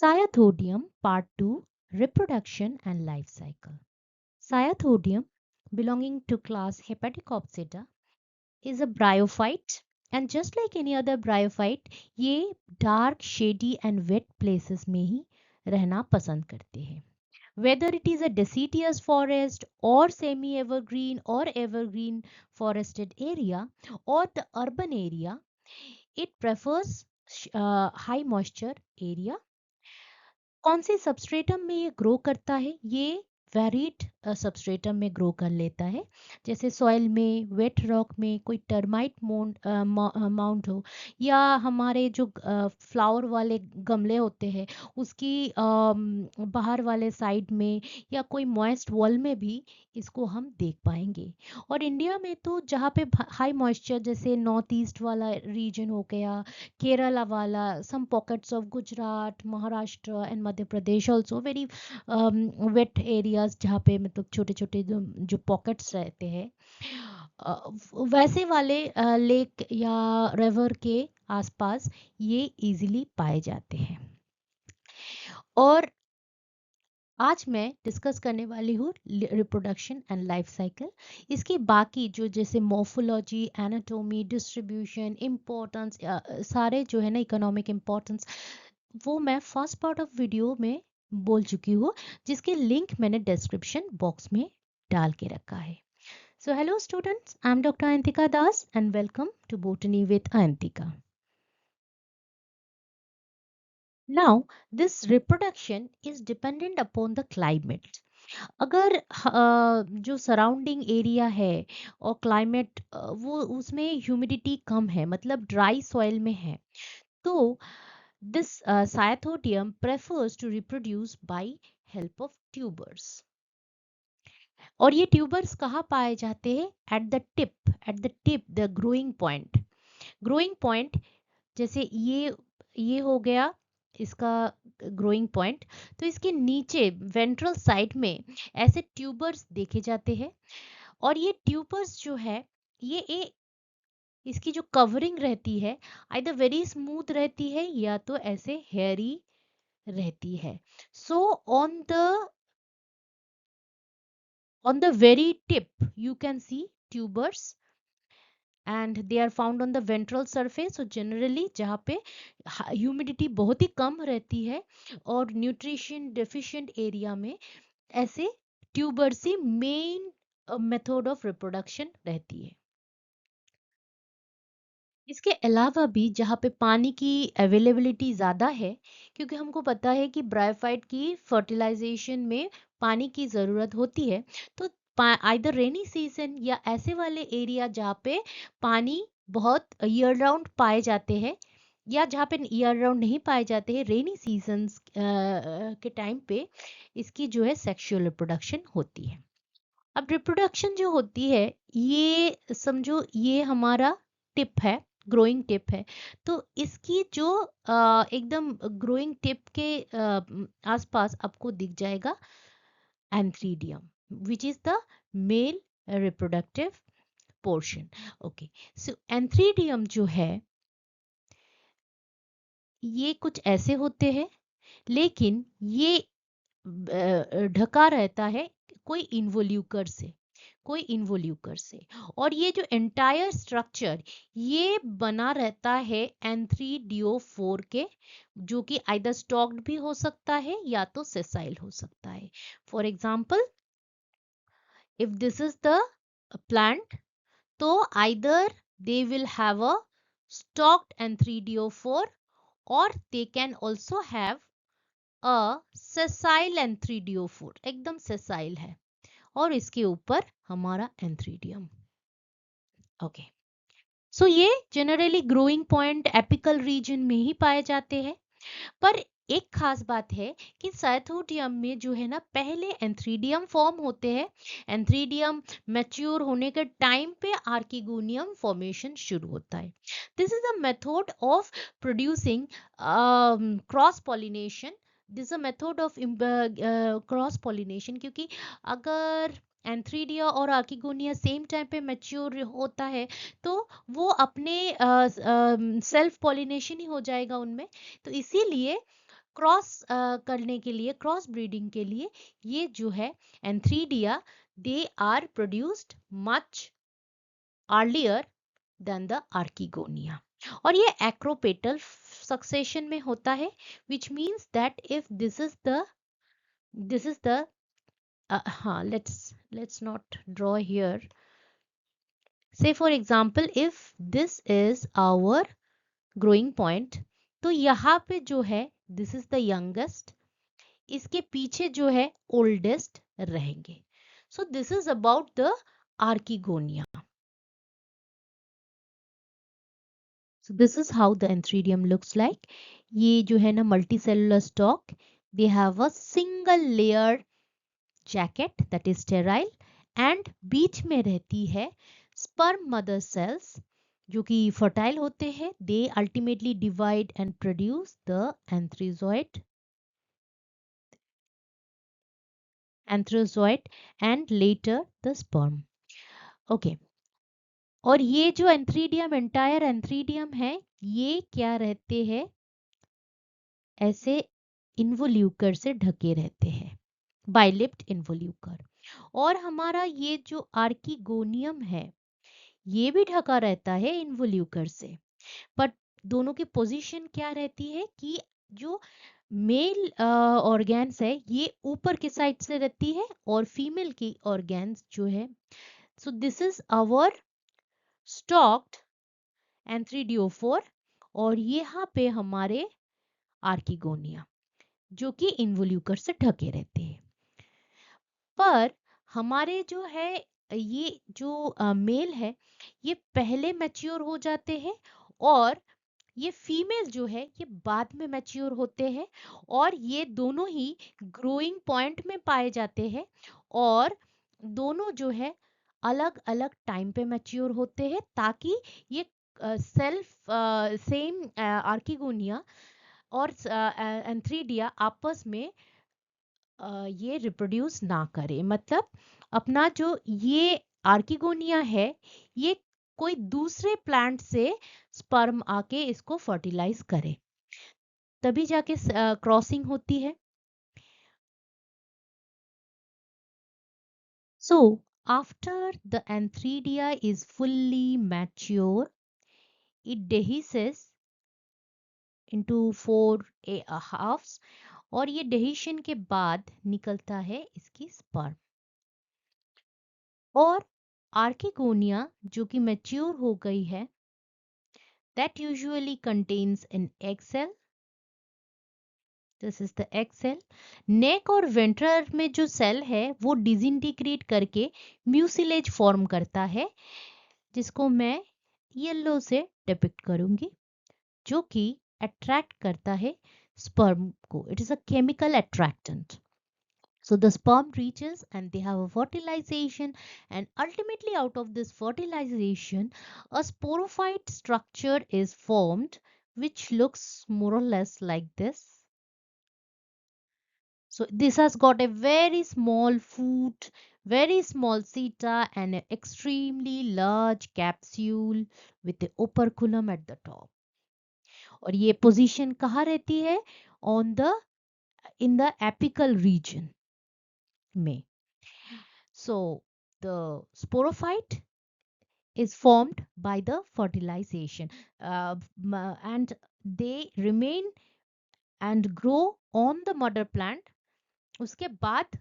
Cyathoddium Part 2, Reproduction and Life Cycle. Cyathoddium, belonging to class Hepaticopsida, is a bryophyte, and just like any other bryophyte, ये dark, shady and wet places में ही रहना पसंद करते हैं. Whether it is a deciduous forest or semi-evergreen or evergreen forested area or the urban area, it prefers high moisture area. कौन से substratum में ये ग्रो करता है? ये वेरिड सबस्ट्रेटम में ग्रो कर लेता है, जैसे सॉइल में, वेट रॉक में, कोई टर्माइट माउंट हो, या हमारे जो फ्लावर वाले गमले होते हैं उसकी बाहर वाले साइड में, या कोई मॉइस्ट वॉल में भी इसको हम देख पाएंगे. और इंडिया में तो जहाँ पे हाई मॉइस्चर, जैसे नॉर्थ ईस्ट वाला रीजन हो गया, Kerala wala, some pockets of Gujarat, Maharashtra and Madhya Pradesh also very wet areas जहाँ पे मतलब छोटे छोटे जो pockets रहते हैं, वैसे वाले लेक या रिवर के आसपास ये इजीली पाए जाते हैं. और आज मैं डिस्कस करने वाली हूँ रिप्रोडक्शन एंड लाइफ साइकिल. इसकी बाकी जो जैसे मॉर्फोलॉजी, एनाटॉमी, डिस्ट्रीब्यूशन, इम्पोर्टेंस, सारे जो है ना इकोनॉमिक इम्पोर्टेंस, वो मैं फर्स्ट पार्ट ऑफ वीडियो में बोल चुकी हूँ, जिसके लिंक मैंने डिस्क्रिप्शन बॉक्स में डाल के रखा है. So hello students, I am doctor Ayantika Das and welcome to botany with Ayantika. Now, this reproduction is dependent upon the climate. अगर जो सराउंडिंग एरिया है और क्लाइमेट वो उसमें ह्यूमिडिटी कम है, मतलब ड्राई सॉइल में है, तो this cyathodium prefers to reproduce by help of tubers. और ये ट्यूबर्स कहाँ पाए जाते हैं? At the tip, the growing point. Growing point जैसे ये हो गया इसका ग्रोइंग पॉइंट, तो इसके नीचे वेंट्रल साइड में ऐसे ट्यूबर्स देखे जाते हैं. और ये ट्यूबर्स जो है, ये इसकी जो कवरिंग रहती है आइदर वेरी स्मूथ रहती है या तो ऐसे हेयरी रहती है. सो on the very tip you can see tubers and they are found on the ventral surface. So generally जहाँ पे ह्यूमिडिटी बहुत ही कम रहती है और न्यूट्रिशन डेफिशिएंट एरिया में ऐसे tubers he main method of reproduction रहती है. इसके अलावा भी जहाँ पे पानी की अवेलेबिलिटी ज़्यादा है, क्योंकि हमको पता है कि ब्रायोफाइट की फर्टिलाइजेशन में पानी की ज़रूरत होती है, तो आइदर रेनी सीजन या ऐसे वाले एरिया जहाँ पे पानी बहुत ईयर राउंड पाए जाते हैं, या जहाँ पे ईयर राउंड नहीं पाए जाते हैं, रेनी सीजन्स के टाइम पे इसकी जो है सेक्सुअल रिप्रोडक्शन होती है. अब रिप्रोडक्शन जो होती है, ये समझो ये हमारा टिप है, ग्रोइंग टिप है. तो इसकी जो एकदम ग्रोइंग टिप के आसपास आपको दिख जाएगा antheridium, which is the male reproductive portion. Okay, so antheridium जो है ये कुछ ऐसे होते हैं, लेकिन ये ढका रहता है कोई इन्वोल्यूकर से. और ये जो एंटायर स्ट्रक्चर ये बना रहता है एंथ्रीडियोफोर के, जो कि आइदर स्टॉक्ड भी हो सकता है या तो सेसाइल हो सकता है. For example, if this is the plant, तो either they will have a stalked antheridiophore और they can also have a sessile antheridiophore, एकदम सेसाइल है और इसके ऊपर हमारा एंथ्रीडियम. ओके, सो ये generally growing point apical region में ही पाए जाते हैं. पर एक खास बात है कि साइथोडियम में जो है ना पहले एंथ्रीडियम फॉर्म होते हैं. एंथ्रीडियम मैच्योर होने के टाइम पे आर्किगोनियम फॉर्मेशन शुरू होता है. This is a method of producing cross pollination. This is a method of cross pollination, क्योंकि अगर एंथ्रीडिया और आर्किगोनिया सेम टाइम पे मैच्योर होता है तो वो अपने सेल्फ पॉलिनेशन ही हो जाएगा उनमें. तो इसीलिए क्रॉस करने के लिए, क्रॉस ब्रीडिंग के लिए ये जो है antheridia, they are produced much earlier than the archegonia. और ये एक्रोपेटल सक्सेशन में होता है, which means that if this is the हाँ, let's not draw here. Say for example, if this is our growing point, तो यहाँ पे जो है this is the youngest, इसके पीछे जो है oldest रहेंगे. So this is about the archegonia. So this is how the antheridium looks like. ये जो है ना multicellular stalk, they have a single layer jacket that is sterile, and बीच में रहती है sperm mother cells जो कि fertile होते हैं. They ultimately divide and produce the anthrozoid and later the sperm. Okay. और ये जो एंथ्रीडियम, एंटायर एंथ्रीडियम है, ये क्या रहते हैं, ऐसे इन्वोल्यूकर से ढके रहते हैं, बाइलिप्ड इन्वोल्यूकर. और हमारा ये जो आर्किगोनियम है, ये भी ढका रहता है इन्वोल्यूकर से. बट दोनों की पोजीशन क्या रहती है कि जो मेल ऑर्गेन्स है ये ऊपर के साइड से रहती है और फीमेल की ऑर्गेन्स जो है. So this is our stalked antheridiophore, और यहाँ पे हमारे आर्किगोनिया जो कि इन्वोल्यूकर से ढके रहते हैं. पर हमारे जो है ये जो मेल है, ये पहले मैच्योर हो जाते हैं, और ये फीमेल जो है ये बाद में मैच्योर होते हैं. और ये दोनों ही ग्रोइंग पॉइंट में पाए जाते हैं, और दोनों जो है अलग अलग टाइम पे मैच्योर होते हैं, ताकि ये सेल्फ सेम आर्किगोनिया और एंथ्रीडिया आपस में ये रिप्रोड्यूस ना करे. मतलब अपना जो ये आर्किगोनिया है, ये कोई दूसरे प्लांट से स्पर्म आके इसको फर्टिलाइज करे, तभी जाके क्रॉसिंग होती है. So after the antheridia is fully mature, it dehisces into halves, और ये डेहिशन के बाद निकलता है इसकी स्पर्म. और आर्किगोनिया जो कि मैच्योर हो गई है, that usually contains an egg cell. This is the egg cell. नेक और वेंट्रल में जो सेल है वो डिसइंटीग्रेट करके म्यूसिलेज फॉर्म करता है, जिसको मैं येलो से डिपिक्ट करूंगी, जो कि अट्रैक्ट करता है स्पर्म को. It is a chemical attractant. So the sperm reaches and they have a fertilization, and ultimately out of this fertilization a sporophyte structure is formed, which looks more or less like this. So this has got a very small foot, very small seta, and an extremely large capsule with the operculum at the top. और ये position कहाँ रहती है, on the in the apical region में. So the sporophyte is formed by the fertilization, and they remain and grow on the mother plant. उसके बाद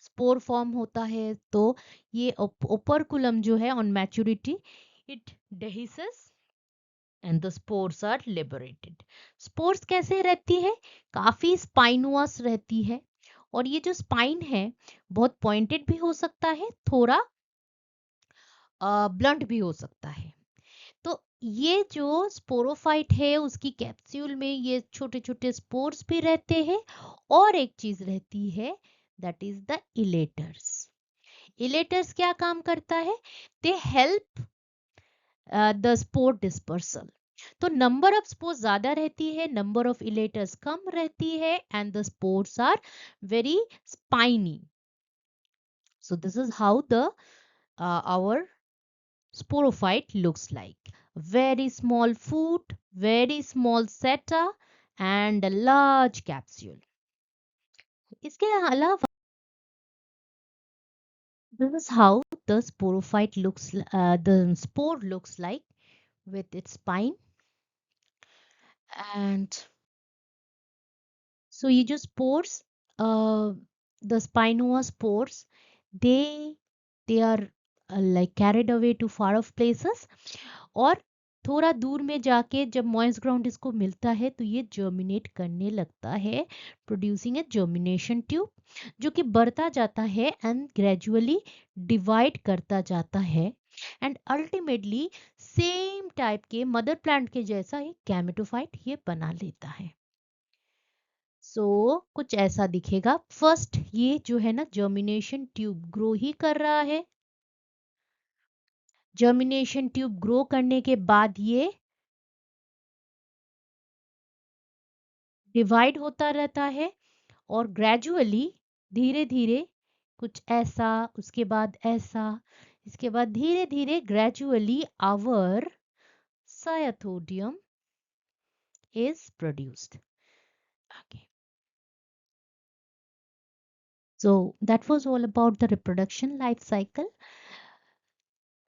spore form होता है, तो ये ओपरकुलम जो है on maturity it dehisces and the spores are liberated. Spores कैसे रहती है, काफी स्पाइनुअस रहती है, और ये जो स्पाइन है बहुत पॉइंटेड भी हो सकता है, थोड़ा ब्लंट भी हो सकता है. तो ये जो स्पोरोफाइट है उसकी कैप्सूल में ये छोटे छोटे स्पोर्स भी रहते हैं, और एक चीज रहती है, that is the elaters. Elaters क्या काम करता है, they help the spore dispersal. तो नंबर ऑफ स्पोर्स ज्यादा रहती है, नंबर ऑफ इलेटर्स कम रहती है, and the spores are very spiny. So this is how the our sporophyte looks like. Very small foot, very small seta, and a large capsule. इसके अलावा this is how the sporophyte looks, the spore looks like with its spine. And so ये जो spores, uh, the spinospores, they they are like carried away to far off places, और थोड़ा दूर में जाके जब मॉइस्ट ग्राउंड इसको मिलता है तो ये जर्मिनेट करने लगता है, प्रोड्यूसिंग ए जर्मिनेशन ट्यूब, जो कि बढ़ता जाता है एंड ग्रेजुअली डिवाइड करता जाता है एंड अल्टीमेटली सेम टाइप के मदर प्लांट के जैसा एक गैमेटोफाइट ये बना लेता है। सो कुछ ऐसा दिखेगा। फर्स्ट ये जो है ना जर्मिनेशन ट्यूब ग्रो ही कर रहा है, जर्मिनेशन ट्यूब ग्रो करने के बाद ये डिवाइड होता रहता है और ग्रेजुअली धीरे धीरे कुछ ऐसा, उसके बाद ऐसा, इसके बाद धीरे धीरे gradually our cyathodium is produced. Okay. So that was all about the reproduction life cycle.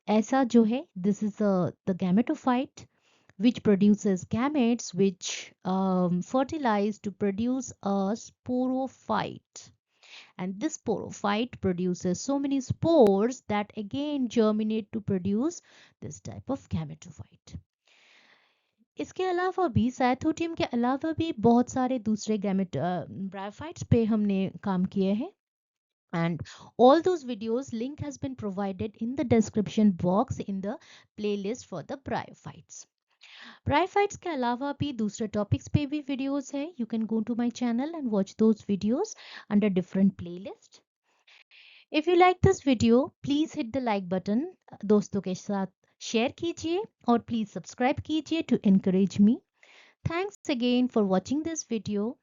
ऐसा जो है, this is the gametophyte which produces gametes which fertilize to produce a sporophyte, and this sporophyte produces so many spores that again germinate to produce this type of gametophyte. इसके अलावा भी साइथोडियम के अलावा भी बहुत सारे दूसरे गैमेट ब्रायोफाइट्स पे हमने काम किए हैं, and all those videos link has been provided in the description box in the playlist for the bryophytes. Bryophytes के अलावा भी दूसरे topics पे भी videos है, you can go to my channel and watch those videos under different playlist. If you like this video, please hit the like button, दोस्तों के साथ share कीजिए और please subscribe कीजिए to encourage me. Thanks again for watching this video.